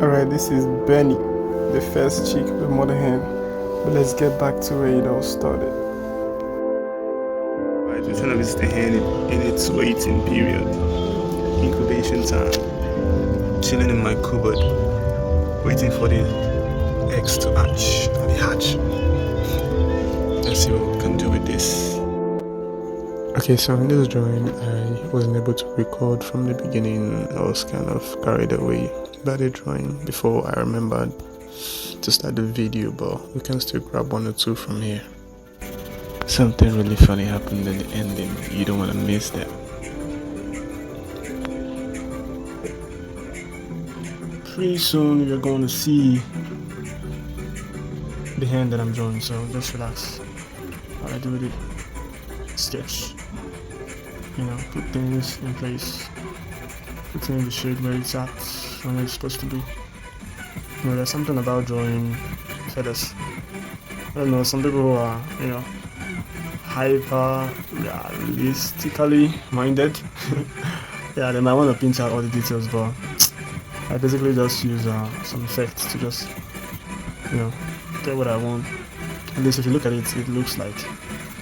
Alright, this is Benny, the first chick with mother hen. But let's get back to where it all started. Alright, we're trying to visit the hen in its waiting period, incubation time. Chilling in my cupboard, waiting for the eggs to hatch. Let's see what we can do with this. Okay, so in this drawing, I wasn't able to record from the beginning. I was kind of carried away by the drawing before I remembered to start the video, but we can still grab one or two from here. Something really funny happened in the ending. You don't want to miss that. Pretty soon you're going to see the hand that I'm drawing, so just relax. All I do with it, sketch. Put things in place, put in the shade where it's at, and where it's supposed to be. There's something about drawing feathers. I don't know, some people are, hyper realistically minded. Yeah, they might want to pinch out all the details, but I basically just use some effects to just, get what I want. At least if you look at it, it looks like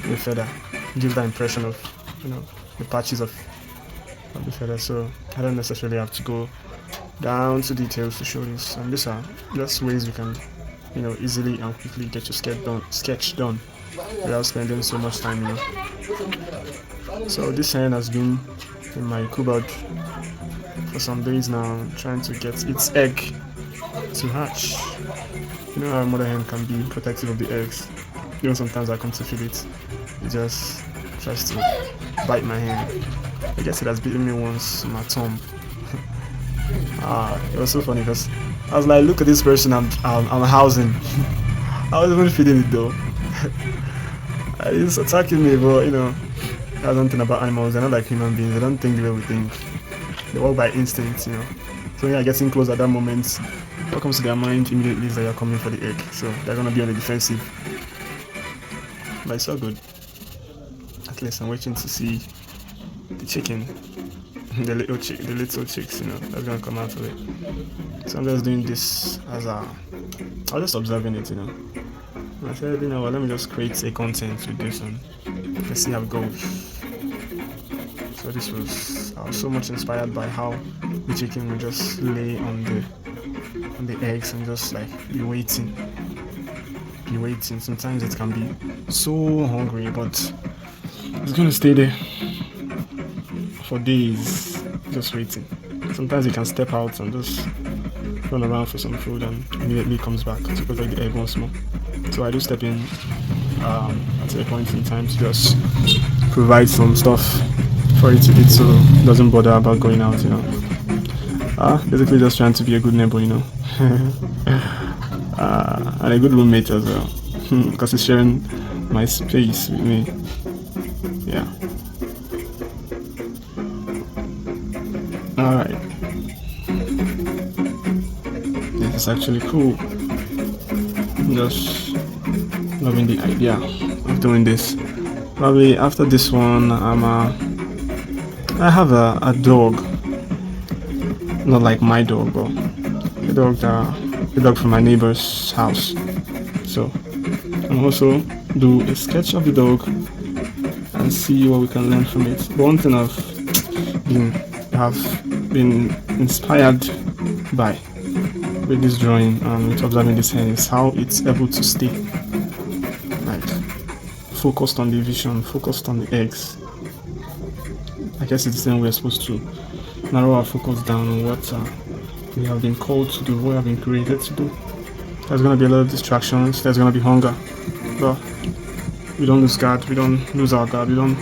a feather. It gives that impression of, the patches of the feather. So I don't necessarily have to go down to details to show this. And these are just ways you can, easily and quickly get your sketch done without spending so much time. So this hen has been in my cupboard for some days now, trying to get its egg to hatch. You know how a mother hen can be protective of the eggs. Sometimes I come to feed it. It just tries to bite my hand. I guess it has bitten me once on my thumb. It was so funny because I was like, look at this person I'm housing. I wasn't even feeding it though. It's attacking me, but that's one thing about animals. They're not like human beings. They don't think the way we think. They work by instinct, So when you're getting close at that moment, what comes to their mind immediately is that you're coming for the egg. So they're gonna be on the defensive. But it's so good. At least I'm waiting to see the chicken, the little chicks, that's gonna come out of it. So I'm just doing this as I was just observing it, And I said, let me just create a content with this and let's see how it goes. So I was so much inspired by how the chicken would just lay on the eggs and just like be waiting. Sometimes it can be so hungry, but it's gonna stay there for days, just waiting. Sometimes it can step out and just run around for some food and immediately comes back to protect the egg once more. So I do step in at a point in time to just provide some stuff for it to eat, so it doesn't bother about going out. Basically just trying to be a good neighbor, and a good roommate as well, because it's sharing my space with me. Yeah. Alright. This is actually cool. I'm just loving the idea of doing this. Probably after this one, I have a dog. Not like my dog, but a dog from my neighbor's house. So I'll also do a sketch of the dog and see what we can learn from it. But one thing I've been inspired by with this drawing and with observing this hen is how it's able to stay like focused on the vision, focused on the eggs. I guess it's the same way we're supposed to narrow our focus down on what we have been called to do, what we have been created to do. There's going to be a lot of distractions, there's going to be hunger, but we don't lose guard, we don't lose our guard, we don't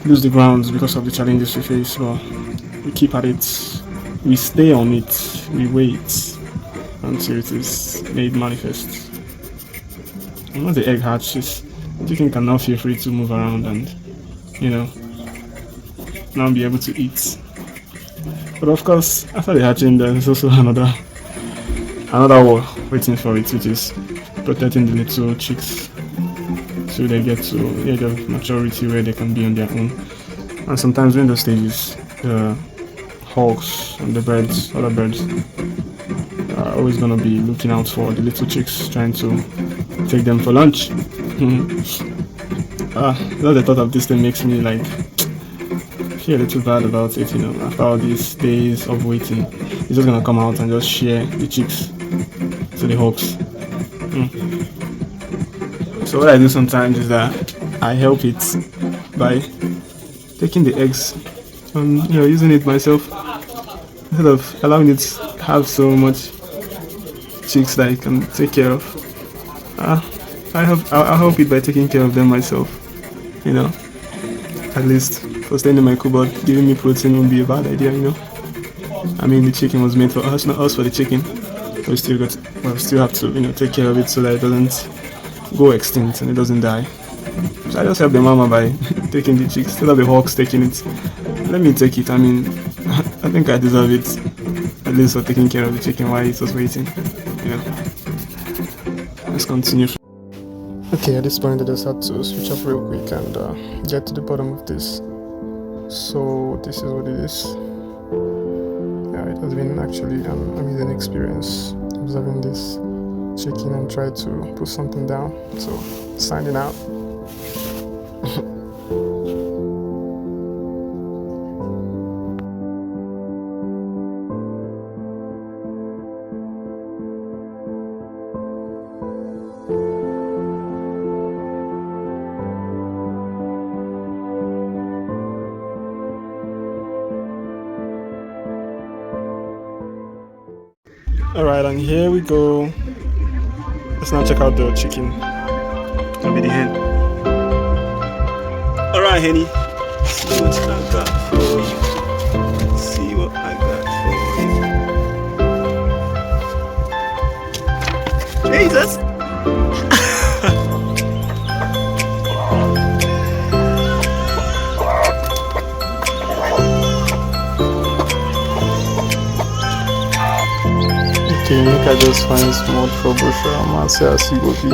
lose the grounds because of the challenges we face, but we keep at it, we stay on it, we wait until it is made manifest. And once the egg hatches, the chicken can now feel free to move around and, now be able to eat. But of course, after the hatching, there's also another war waiting for it, which is protecting the little chicks so they get to the age of maturity where they can be on their own. And sometimes during those stages, the hawks and the birds, other birds, always gonna be looking out for the little chicks, trying to take them for lunch. The thought of this thing makes me like feel a little bad about it, after all these days of waiting. He's just gonna come out and just share the chicks to the hawks. So what I do sometimes is that I help it by taking the eggs and using it myself instead of allowing it to have so much chicks that I can take care of. I'll help it by taking care of them myself. At least for staying in my cupboard, giving me protein won't be a bad idea. I mean, the chicken was made for us, not us for the chicken. We still have to take care of it so that it doesn't go extinct and it doesn't die. So I just help the mama by taking the chicks instead of the hawks taking it. Let me take it. I mean, I think I deserve it, at least for taking care of the chicken while it was waiting. Let's continue. Okay, at this point I just had to switch up real quick and get to the bottom of this. So this is what it is. Yeah, it has been actually an amazing experience observing this chicken and try to put something down. So signing out. Alright, and here we go. Let's now check out the chicken. Gonna be the hen. Alright, Henny. See what I got for you. See what I got for you. Jesus! Okay, make I just find small trouble, sure, I'm gonna say I see go be.